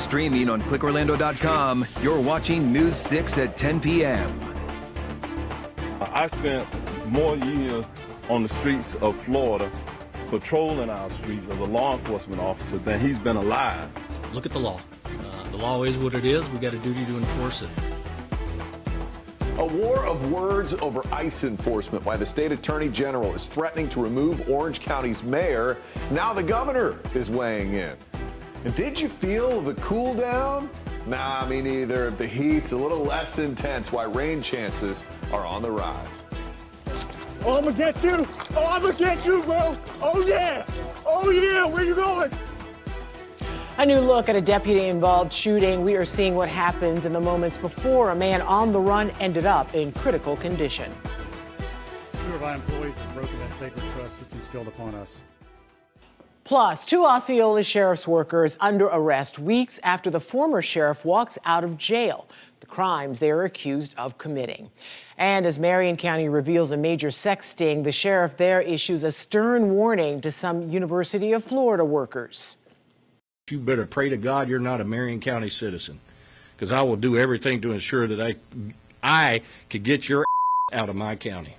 Streaming on clickorlando.com, you're watching News 6 at 10 p.m. I spent more years on the streets of Florida patrolling our streets as a law enforcement officer than he's been alive. Look at the law. The law is what it is. We got a duty to enforce it. A war of words over ICE enforcement. Why the state attorney general is threatening to remove Orange County's mayor. Now the governor is weighing in. And did you feel the cool down? Nah, me neither. The heat's a little less intense. Why rain chances are on the rise. Oh, I'm gonna get you. Oh, I'm gonna get you, bro. Oh, yeah. Oh, yeah. Where you going? A new look at a deputy-involved shooting. We are seeing what happens in the moments before a man on the run ended up in critical condition. Two of our employees have broken that sacred trust that's instilled upon us. Plus, 2 Osceola sheriff's workers under arrest weeks after the former sheriff walks out of jail. The crimes they are accused of committing. And as Marion County reveals a major sex sting, the sheriff there issues a stern warning to some University of Florida workers. You better pray to God you're not a Marion County citizen, because I will do everything to ensure that I could get your out of my county.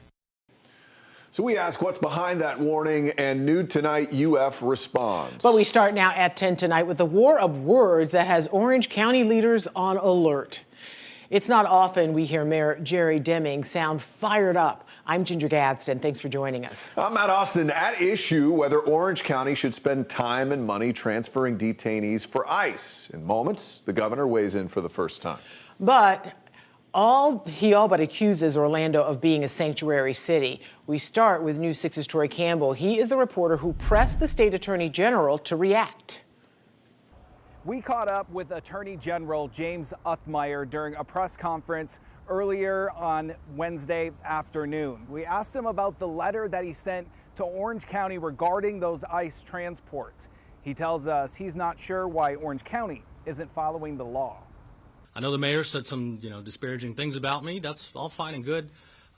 So we ask what's behind that warning, and new tonight, UF responds. But we start now at 10 tonight with the war of words that has Orange County leaders on alert. It's not often we hear Mayor Jerry Deming sound fired up. I'm Ginger Gadsden. Thanks for joining us. I'm Matt Austin. At issue whether Orange County should spend time and money transferring detainees for ICE. In moments, the governor weighs in for the first time. But he all but accuses Orlando of being a sanctuary city. We start with News 6's Troy Campbell. He is the reporter who pressed the state attorney general to react. We caught up with Attorney General James Othmeyer during a press conference earlier on Wednesday afternoon. We asked him about the letter that he sent to Orange County regarding those ICE transports. He tells us he's not sure why Orange County isn't following the law. I know the mayor said some, disparaging things about me. That's all fine and good.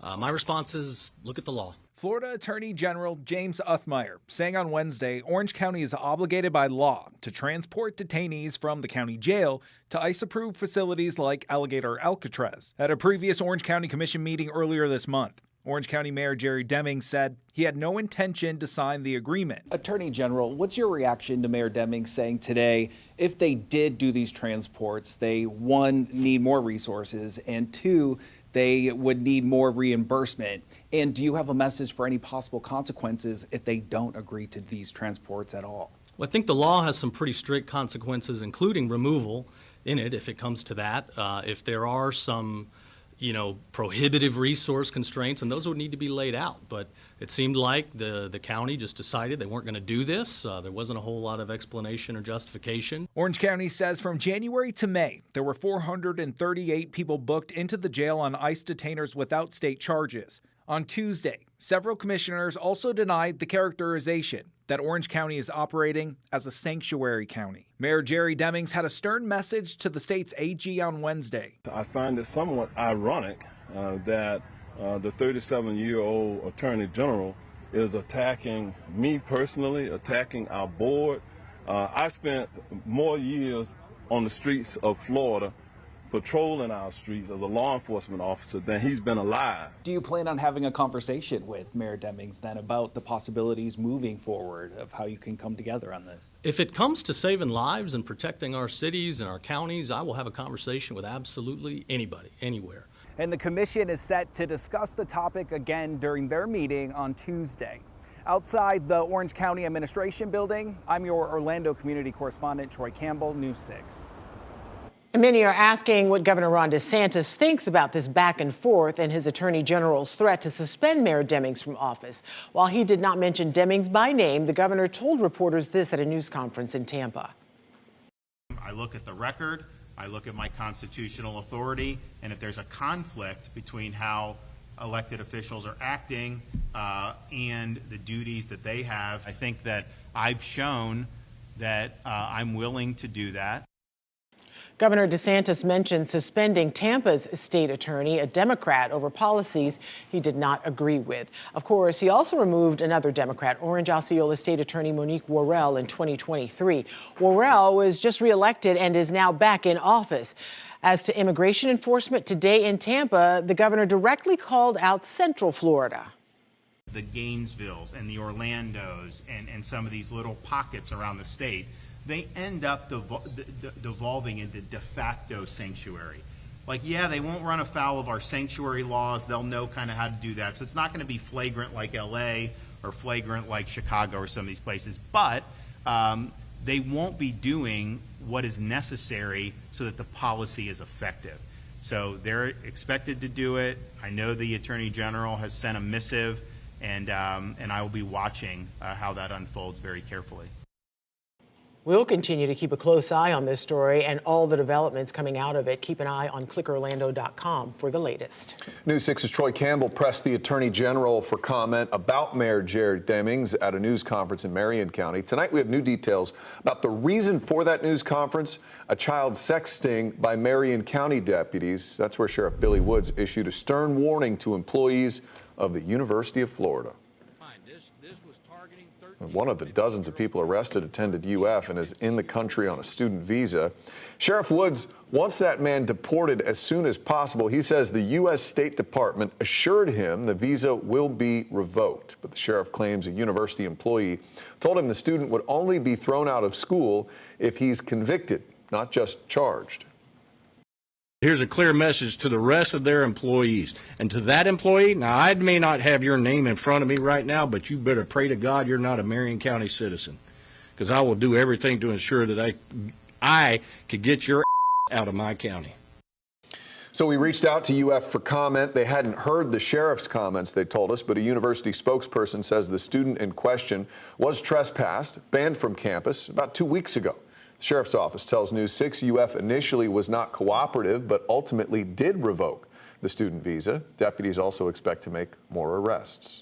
My response is look at the law. Florida Attorney General James Othmeyer saying on Wednesday Orange County is obligated by law to transport detainees from the county jail to ICE-approved facilities like Alligator Alcatraz. At a previous Orange County Commission meeting earlier this month, Orange County Mayor Jerry Deming said he had no intention to sign the agreement. Attorney General, what's your reaction to Mayor Deming saying today if they did do these transports, they, one, need more resources, and two, they would need more reimbursement? And do you have a message for any possible consequences if they don't agree to these transports at all? Well, I think the law has some pretty strict consequences, including removal in it, if it comes to that. If there are some, prohibitive resource constraints, and those would need to be laid out. But it seemed like the county just decided they weren't going to do this. There wasn't a whole lot of explanation or justification. Orange County says from January to May, there were 438 people booked into the jail on ICE detainers without state charges. On Tuesday, several commissioners also denied the characterization that Orange County is operating as a sanctuary county. Mayor Jerry Demings had a stern message to the state's AG on Wednesday. I find it somewhat ironic that the 37-year-old Attorney General is attacking me personally, attacking our board. I spent more years on the streets of Florida patrolling our streets as a law enforcement officer than he's been alive. Do you plan on having a conversation with Mayor Demings then about the possibilities moving forward of how you can come together on this? If it comes to saving lives and protecting our cities and our counties, I will have a conversation with absolutely anybody, anywhere. And the commission is set to discuss the topic again during their meeting on Tuesday. Outside the Orange County Administration Building, I'm your Orlando community correspondent, Troy Campbell, News 6. Many are asking what Governor Ron DeSantis thinks about this back and forth and his attorney general's threat to suspend Mayor Demings from office. While he did not mention Demings by name, the governor told reporters this at a news conference in Tampa. I look at the record, I look at my constitutional authority, and if there's a conflict between how elected officials are acting and the duties that they have, I think that I've shown that I'm willing to do that. Governor DeSantis mentioned suspending Tampa's state attorney, a Democrat, over policies he did not agree with. Of course, he also removed another Democrat, Orange Osceola State Attorney Monique Worrell, in 2023. Worrell was just reelected and is now back in office. As to immigration enforcement, today in Tampa, the governor directly called out Central Florida. The Gainesvilles and the Orlandos and some of these little pockets around the state, they end up devolving into de facto sanctuary. Like, yeah, they won't run afoul of our sanctuary laws. They'll know kind of how to do that. So it's not going to be flagrant like LA or flagrant like Chicago or some of these places, but they won't be doing what is necessary so that the policy is effective. So they're expected to do it. I know the Attorney General has sent a missive, and I will be watching how that unfolds very carefully. We'll continue to keep a close eye on this story and all the developments coming out of it. Keep an eye on clickorlando.com for the latest. News 6's Troy Campbell pressed the Attorney General for comment about Mayor Jared Demings at a news conference in Marion County. Tonight we have new details about the reason for that news conference, a child sex sting by Marion County deputies. That's where Sheriff Billy Woods issued a stern warning to employees of the University of Florida. One of the dozens of people arrested attended UF and is in the country on a student visa. Sheriff Woods wants that man deported as soon as possible. He says the U.S. State Department assured him the visa will be revoked. But the sheriff claims a university employee told him the student would only be thrown out of school if he's convicted, not just charged. Here's a clear message to the rest of their employees. And to that employee, now I may not have your name in front of me right now, but you better pray to God you're not a Marion County citizen, because I will do everything to ensure that I could get your out of my county. So we reached out to UF for comment. They hadn't heard the sheriff's comments, they told us, but a university spokesperson says the student in question was trespassed, banned from campus about 2 weeks ago. The sheriff's office tells News 6 UF initially was not cooperative, but ultimately did revoke the student visa. Deputies also expect to make more arrests.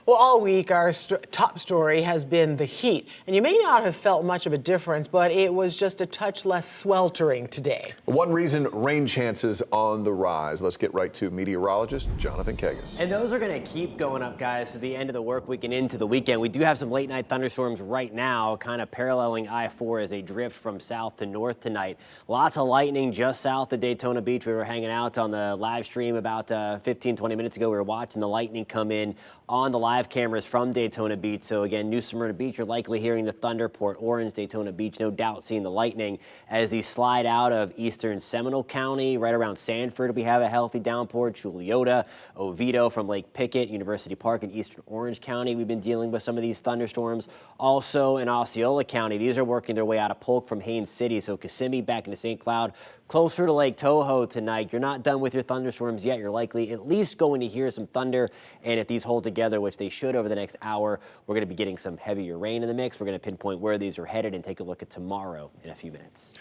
Well, all week, our top story has been the heat. And you may not have felt much of a difference, but it was just a touch less sweltering today. One reason, rain chances on the rise. Let's get right to meteorologist Jonathan Kegas. And those are going to keep going up, guys, to the end of the work week and into the weekend. We do have some late night thunderstorms right now, kind of paralleling I-4 as they drift from south to north tonight. Lots of lightning just south of Daytona Beach. We were hanging out on the live stream about 15, 20 minutes ago. We were watching the lightning come in on the live cameras from Daytona Beach. So again, New Smyrna Beach, you're likely hearing the thunder. Port Orange, Daytona Beach, no doubt seeing the lightning. As these slide out of eastern Seminole County, right around Sanford, we have a healthy downpour. Juliota, Oviedo from Lake Pickett, University Park in eastern Orange County, we've been dealing with some of these thunderstorms. Also in Osceola County, these are working their way out of Polk from Haines City. So Kissimmee back into St. Cloud, closer to Lake Toho tonight. You're not done with your thunderstorms yet. You're likely at least going to hear some thunder. And if these hold together, which they should over the next hour, we're going to be getting some heavier rain in the mix. We're going to pinpoint where these are headed and take a look at tomorrow in a few minutes.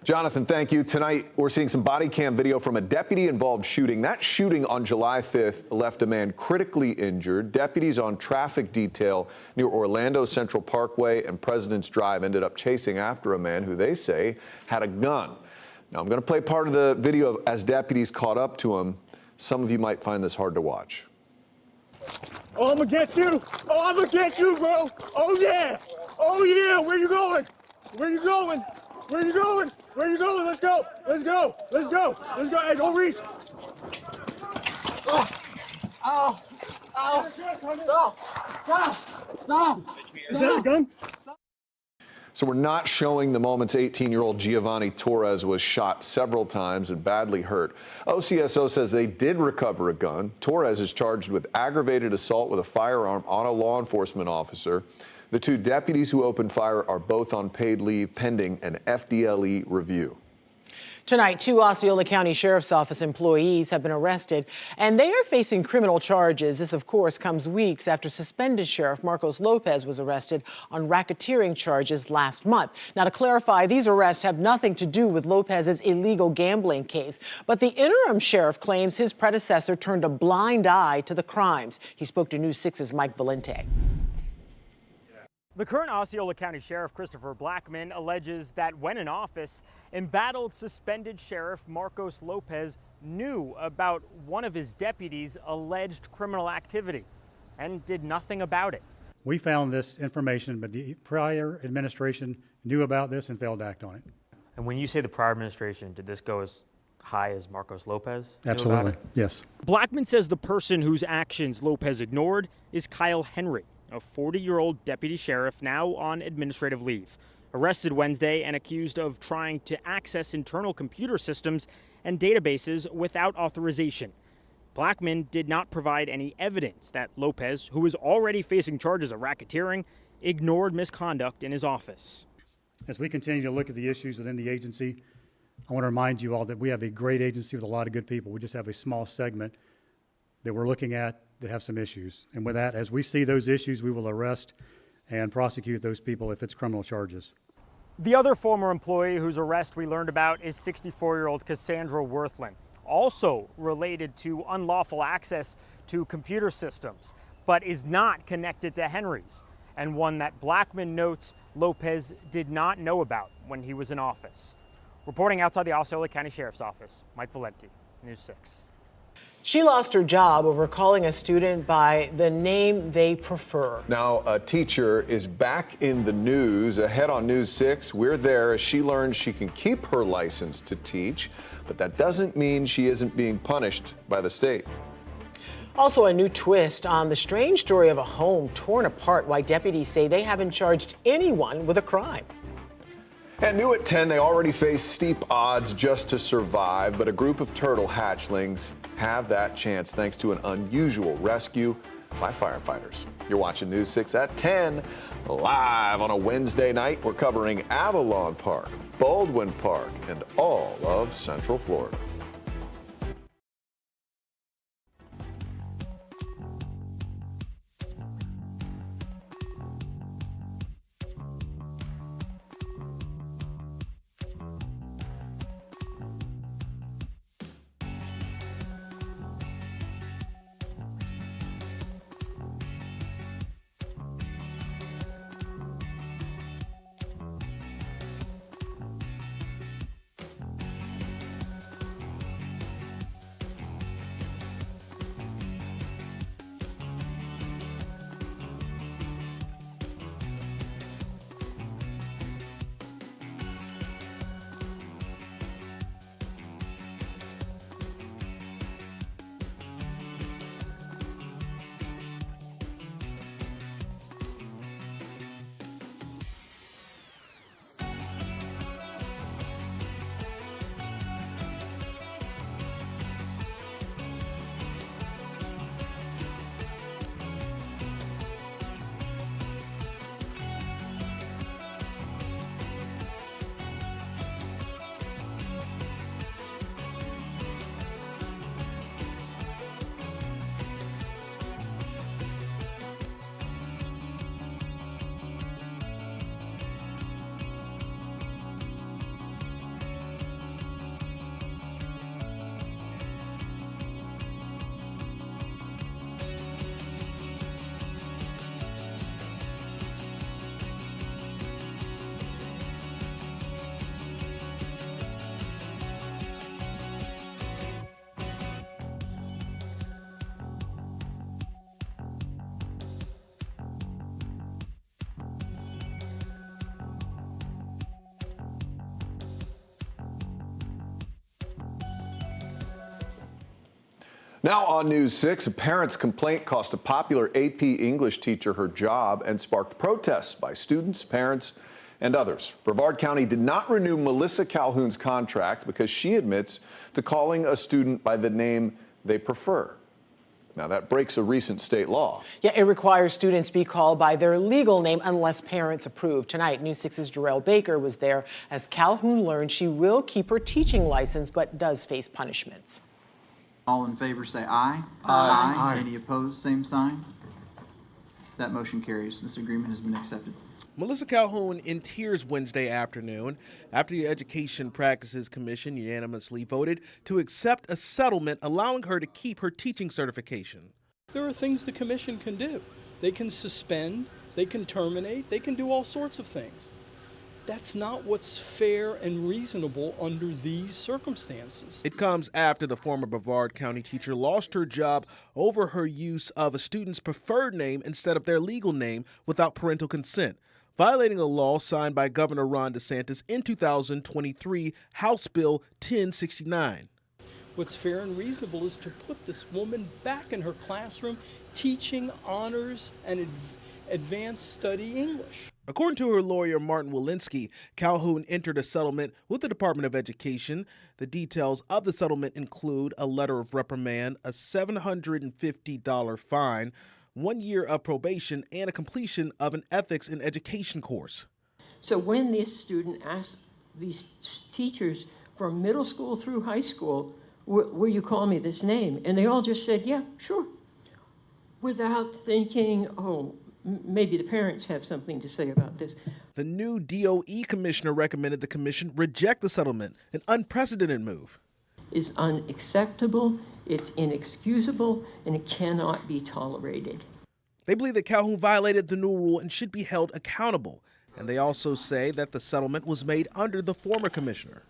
Jonathan, thank you. Tonight, we're seeing some body cam video from a deputy-involved shooting. That shooting on July 5th left a man critically injured. Deputies on traffic detail near Orlando Central Parkway and President's Drive ended up chasing after a man who they say had a gun. Now, I'm going to play part of the video as deputies caught up to him. Some of you might find this hard to watch. Oh, I'm gonna get you. Oh, I'm gonna get you, bro. Oh, yeah. Oh, yeah. Where you going? Where you going? Where you going? Where you going? Let's go. Let's go. Let's go. Let's go. Hey, don't reach. Oh. Ow. Ow. Stop. Stop. Stop. Is that a gun? So we're not showing the moments 18-year-old Giovanni Torres was shot several times and badly hurt. OCSO says they did recover a gun. Torres is charged with aggravated assault with a firearm on a law enforcement officer. The two deputies who opened fire are both on paid leave pending an FDLE review. Tonight, 2 Osceola County Sheriff's Office employees have been arrested, and they are facing criminal charges. This, of course, comes weeks after suspended Sheriff Marcos Lopez was arrested on racketeering charges last month. Now, to clarify, these arrests have nothing to do with Lopez's illegal gambling case, but the interim sheriff claims his predecessor turned a blind eye to the crimes. He spoke to News 6's Mike Valente. The current Osceola County Sheriff, Christopher Blackman, alleges that when in office, embattled suspended Sheriff Marcos Lopez knew about one of his deputies' alleged criminal activity and did nothing about it. We found this information, but the prior administration knew about this and failed to act on it. And when you say the prior administration, did this go as high as Marcos Lopez? Absolutely, yes. Blackman says the person whose actions Lopez ignored is Kyle Henry, a 40-year-old deputy sheriff now on administrative leave, arrested Wednesday and accused of trying to access internal computer systems and databases without authorization. Blackman did not provide any evidence that Lopez, who was already facing charges of racketeering, ignored misconduct in his office. As we continue to look at the issues within the agency, I want to remind you all that we have a great agency with a lot of good people. We just have a small segment that we're looking at that have some issues. And with that, as we see those issues, we will arrest and prosecute those people if it's criminal charges. The other former employee whose arrest we learned about is 64-year-old Cassandra Worthland, also related to unlawful access to computer systems, but is not connected to Henry's, and one that Blackman notes Lopez did not know about when he was in office. Reporting outside the Osceola County Sheriff's Office, Mike Valenti, News 6. She lost her job over calling a student by the name they prefer. Now, a teacher is back in the news. Ahead on News 6, we're there as she learns she can keep her license to teach, but that doesn't mean she isn't being punished by the state. Also, a new twist on the strange story of a home torn apart, why deputies say they haven't charged anyone with a crime. And new at 10, they already face steep odds just to survive, but a group of turtle hatchlings have that chance thanks to an unusual rescue by firefighters. You're watching News 6 at 10, live on a Wednesday night. We're covering Avalon Park, Baldwin Park, and all of Central Florida. Now on News 6, a parent's complaint cost a popular AP English teacher her job and sparked protests by students, parents, and others. Brevard County did not renew Melissa Calhoun's contract because she admits to calling a student by the name they prefer. Now, that breaks a recent state law. Yeah, it requires students be called by their legal name unless parents approve. Tonight, News 6's Jarrell Baker was there as Calhoun learned she will keep her teaching license but does face punishments. All in favor say aye. Aye. Any opposed, same sign. That motion carries. This agreement has been accepted. Melissa Calhoun in tears Wednesday afternoon after the Education Practices Commission unanimously voted to accept a settlement allowing her to keep her teaching certification. There are things the commission can do. they can suspend, they can terminate, they can do all sorts of things. That's not what's fair and reasonable under these circumstances. It comes after the former Brevard County teacher lost her job over her use of a student's preferred name instead of their legal name without parental consent, violating a law signed by Governor Ron DeSantis in 2023, House Bill 1069. What's fair and reasonable is to put this woman back in her classroom teaching honors and advanced study English. According to her lawyer, Martin Walensky, Calhoun entered a settlement with the Department of Education. The details of the settlement include a letter of reprimand, a $750 fine, 1 year of probation, and a completion of an ethics in education course. So when this student asked these teachers from middle school through high school, will you call me this name? And they all just said, yeah, sure, without thinking, oh, maybe the parents have something to say about this. The new DOE commissioner recommended the commission reject the settlement, an unprecedented move. It's unacceptable, it's inexcusable, and it cannot be tolerated. They believe that Calhoun violated the new rule and should be held accountable. And they also say that the settlement was made under the former commissioner.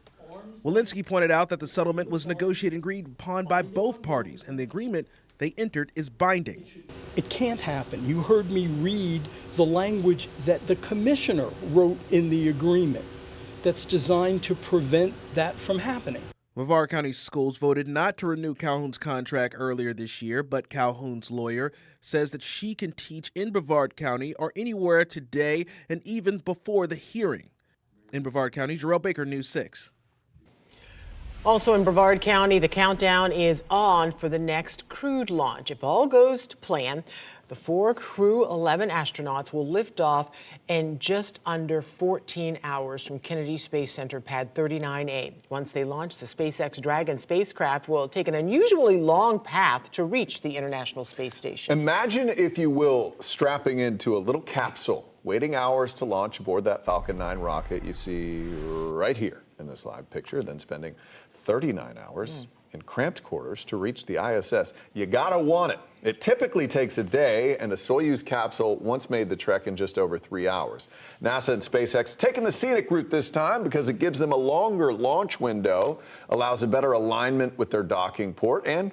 Walensky pointed out that the settlement was negotiated and agreed upon by both parties, and the agreement they entered is binding. It can't happen. You heard me read the language that the commissioner wrote in the agreement that's designed to prevent that from happening. Brevard County Schools voted not to renew Calhoun's contract earlier this year, but Calhoun's lawyer says that she can teach in Brevard County or anywhere today and even before the hearing. In Brevard County, Jarrell Baker, News 6. Also in Brevard County, the countdown is on for the next crewed launch. If all goes to plan, the 4 Crew 11 astronauts will lift off in just under 14 hours from Kennedy Space Center Pad 39A. Once they launch, the SpaceX Dragon spacecraft will take an unusually long path to reach the International Space Station. Imagine, if you will, strapping into a little capsule, waiting hours to launch aboard that Falcon 9 rocket you see right here in this live picture, then spending 39 hours in cramped quarters to reach the ISS. You gotta want it. It typically takes a day, and a Soyuz capsule once made the trek in just over 3 hours. NASA and SpaceX taking the scenic route this time because it gives them a longer launch window, allows a better alignment with their docking port, and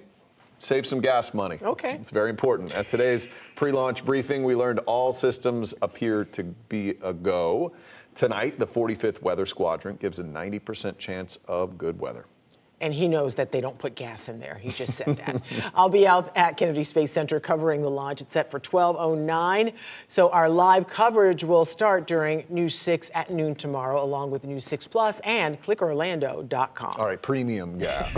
saves some gas money. Okay. It's very important. At today's pre-launch briefing, we learned all systems appear to be a go. Tonight, the 45th Weather Squadron gives a 90% chance of good weather. And he knows that they don't put gas in there. He just said that. I'll be out at Kennedy Space Center covering the launch. It's set for 12:09. So our live coverage will start during News 6 at noon tomorrow, along with News 6 Plus and clickorlando.com. All right, premium gas.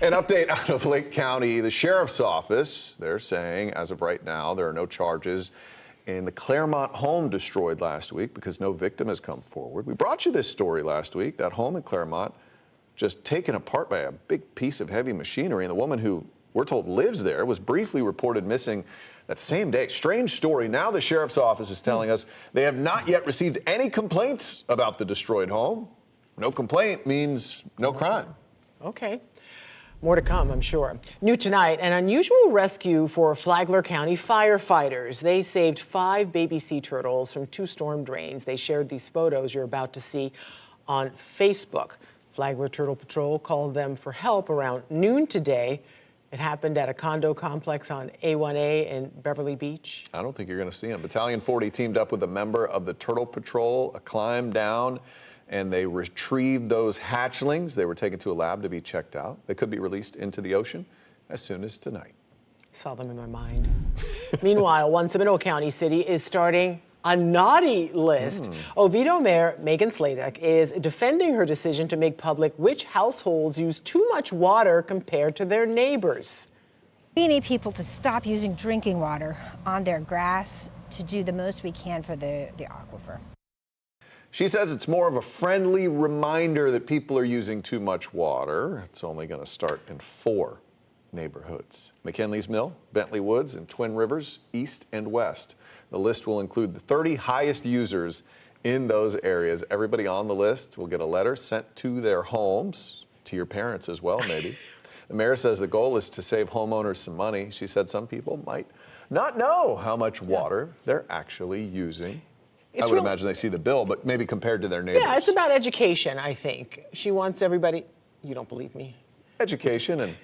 An update out of Lake County. The sheriff's office, they're saying, as of right now, there are no charges in the Clermont home destroyed last week because no victim has come forward. We brought you this story last week, that home in Clermont just taken apart by a big piece of heavy machinery. And the woman who we're told lives there was briefly reported missing that same day. Strange story. Now the sheriff's office is telling us they have not yet received any complaints about the destroyed home. No complaint means no crime. Okay. More to come, I'm sure. New tonight, an unusual rescue for Flagler County firefighters. They saved 5 baby sea turtles from 2 storm drains. They shared these photos you're about to see on Facebook. Flagler Turtle Patrol called them for help around noon today. It happened at a condo complex on A1A in Beverly Beach. I don't think you're going to see them. Battalion 40 teamed up with a member of the Turtle Patrol, climbed down, and they retrieved those hatchlings. They were taken to a lab to be checked out. They could be released into the ocean as soon as tonight. Saw them in my mind. Meanwhile, one Seminole County city is starting a naughty list. Oviedo Mayor Megan Sladek is defending her decision to make public which households use too much water compared to their neighbors. We need people to stop using drinking water on their grass to do the most we can for the aquifer. She says it's more of a friendly reminder that people are using too much water. It's only going to start in 4 neighborhoods: McKinley's Mill, Bentley Woods, and Twin Rivers, East and West. The list will include the 30 highest users in those areas. Everybody on the list will get a letter sent to their homes, to your parents as well, maybe. The mayor says the goal is to save homeowners some money. She said some people might not know how much water they're actually using. I would imagine they see the bill, but maybe compared to their neighbors. Yeah, it's about education, I think. She wants everybody, you don't believe me. Education and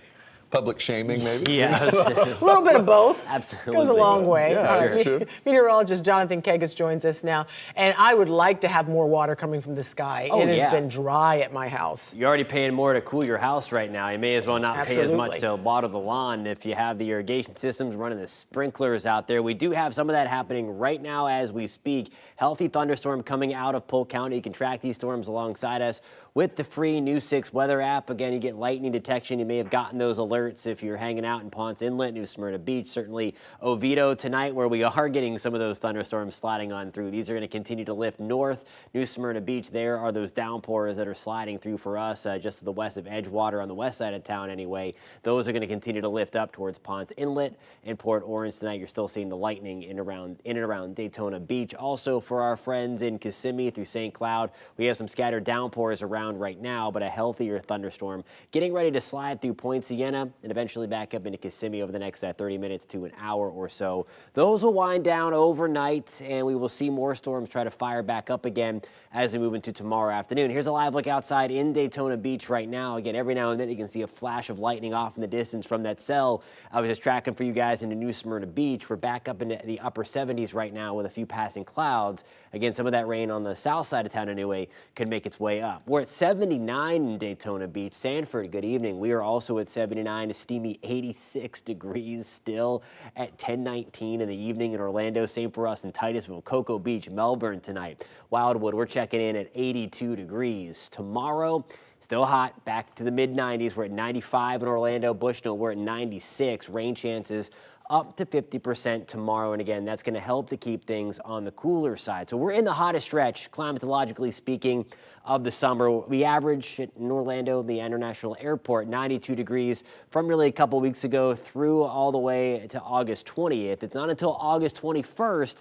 public shaming, maybe? Yeah. A little bit of both. Absolutely. Goes a long way. Yeah, All that's right. true. Meteorologist Jonathan Kegas joins us now. And I would like to have more water coming from the sky. Oh, it has yeah. been dry at my house. You're already paying more to cool your house right now. You may as well not pay as much Absolutely. to water the lawn if you have the irrigation systems running the sprinklers out there. We do have some of that happening right now as we speak. Healthy thunderstorm coming out of Polk County. You can track these storms alongside us with the free News 6 weather app. Again, you get lightning detection. You may have gotten those alerts if you're hanging out in Ponce Inlet, New Smyrna Beach, certainly Oviedo tonight, where we are getting some of those thunderstorms sliding on through. These are going to continue to lift north. New Smyrna Beach, there are those downpours that are sliding through for us just to the west of Edgewater on the west side of town anyway. Those are going to continue to lift up towards Ponce Inlet and Port Orange tonight. You're still seeing the lightning in and around Daytona Beach. Also for our friends in Kissimmee through St. Cloud, we have some scattered downpours around right now, but a healthier thunderstorm getting ready to slide through Point Siena and eventually back up into Kissimmee over the next 30 minutes to an hour or so. Those will wind down overnight, and we will see more storms try to fire back up again as we move into tomorrow afternoon. Here's a live look outside in Daytona Beach right now. Again, every now and then you can see a flash of lightning off in the distance from that cell I was just tracking for you guys into New Smyrna Beach. We're back up into the upper 70s right now with a few passing clouds. Again, some of that rain on the south side of town anyway could make its way up. We're at 79 in Daytona Beach. Sanford, good evening. We are also at 79, a steamy 86 degrees still at 10:19 in the evening in Orlando. Same for us in Titusville, Cocoa Beach, Melbourne tonight. Wildwood, we're checking in at 82 degrees. Tomorrow, still hot, back to the mid-90s. We're at 95 in Orlando. Bushnell, we're at 96. Rain chances up to 50% tomorrow. And again, that's going to help to keep things on the cooler side. So we're in the hottest stretch, climatologically speaking, of the summer. We average in Orlando, the International Airport, 92 degrees from really a couple weeks ago through all the way to August 20th. It's not until August 21st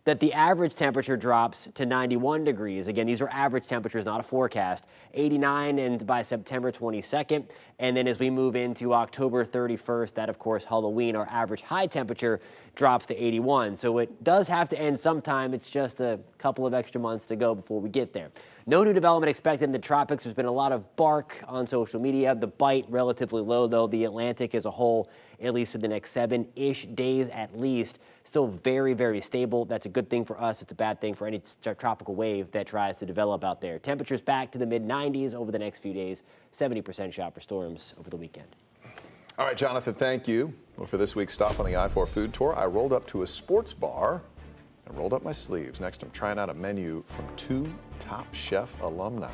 that the average temperature drops to 91 degrees. Again, these are average temperatures, not a forecast. 89 and by September 22nd. And then as we move into October 31st, that of course Halloween, our average high temperature drops to 81. So it does have to end sometime. It's just a couple of extra months to go before we get there. No new development expected in the tropics. There's been a lot of bark on social media. The bite relatively low though. The Atlantic as a whole, at least for the next 7-ish days at least, still very, very stable. That's a good thing for us. It's a bad thing for any tropical wave that tries to develop out there. Temperatures back to the mid-90s over the next few days. 70% shot for storms over the weekend. All right, Jonathan, thank you. Well, for this week's stop on the I-4 food tour, I rolled up to a sports bar and rolled up my sleeves. Next, I'm trying out a menu from 2 Top Chef alumni.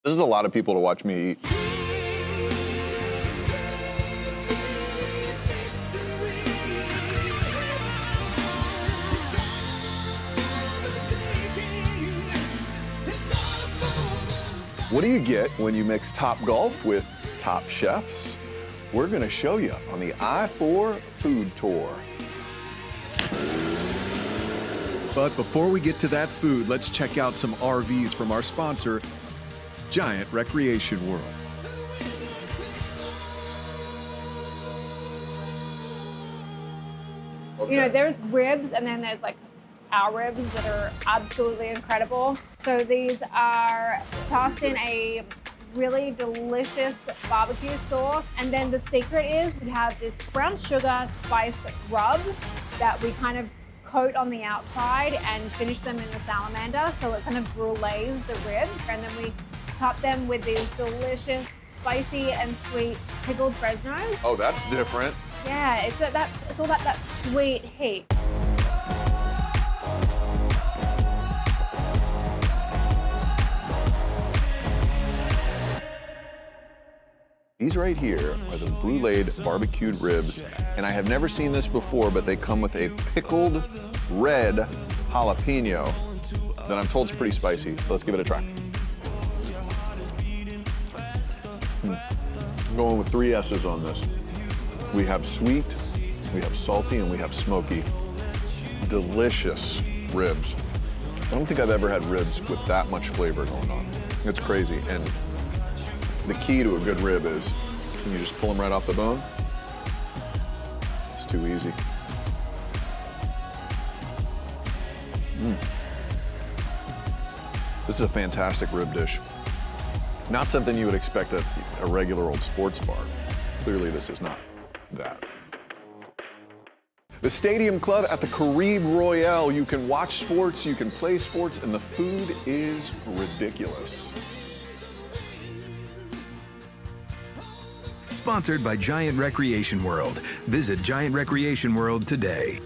This is a lot of people to watch me eat. What do you get when you mix Top Golf with top chefs? We're going to show you on the I-4 Food Tour. But before we get to that food, let's check out some RVs from our sponsor, Giant Recreation World. You know, there's ribs and then there's like our ribs that are absolutely incredible. So these are tossed in a really delicious barbecue sauce. And then the secret is we have this brown sugar spiced rub that we kind of coat on the outside and finish them in the salamander. So it kind of brulees the ribs. And then we top them with these delicious spicy and sweet pickled Fresnos. Oh, that's different. Yeah, it's all about that sweet heat. These right here are the bruleed barbecued ribs, and I have never seen this before, but they come with a pickled red jalapeno that I'm told is pretty spicy. So let's give it a try. I'm going with 3 S's on this. We have sweet, we have salty, and we have smoky. Delicious ribs. I don't think I've ever had ribs with that much flavor going on. It's crazy. And the key to a good rib is, can you just pull them right off the bone? It's too easy. This is a fantastic rib dish. Not something you would expect at a regular old sports bar. Clearly this is not that. The Stadium Club at the Caribe Royale. You can watch sports, you can play sports, and the food is ridiculous. Sponsored by Giant Recreation World. Visit Giant Recreation World today.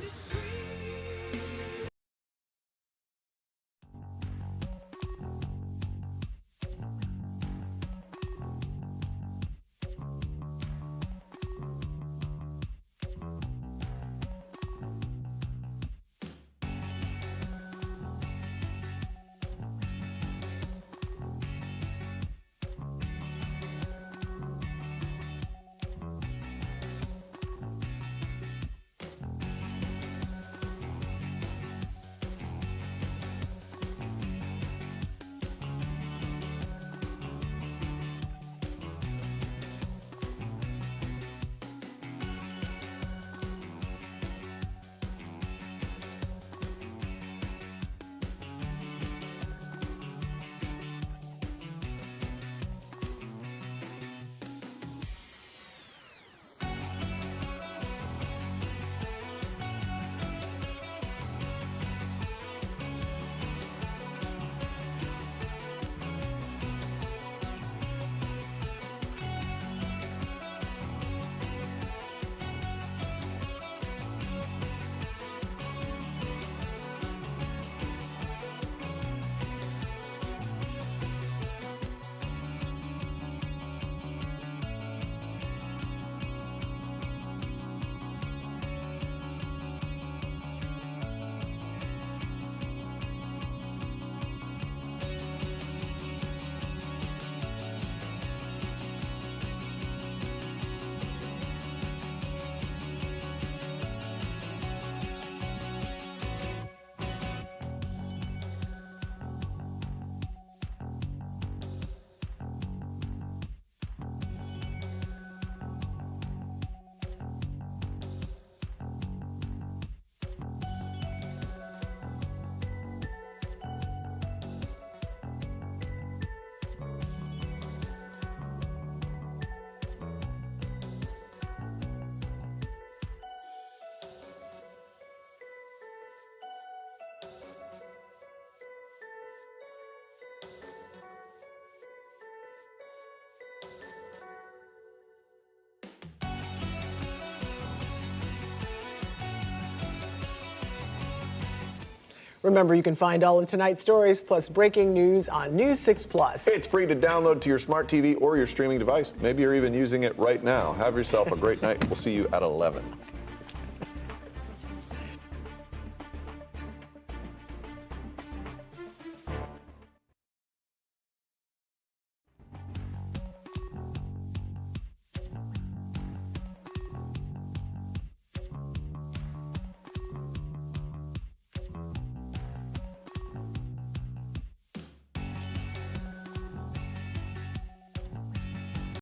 Remember, you can find all of tonight's stories plus breaking news on News 6 Plus. It's free to download to your smart TV or your streaming device. Maybe you're even using it right now. Have yourself a great night. We'll see you at 11.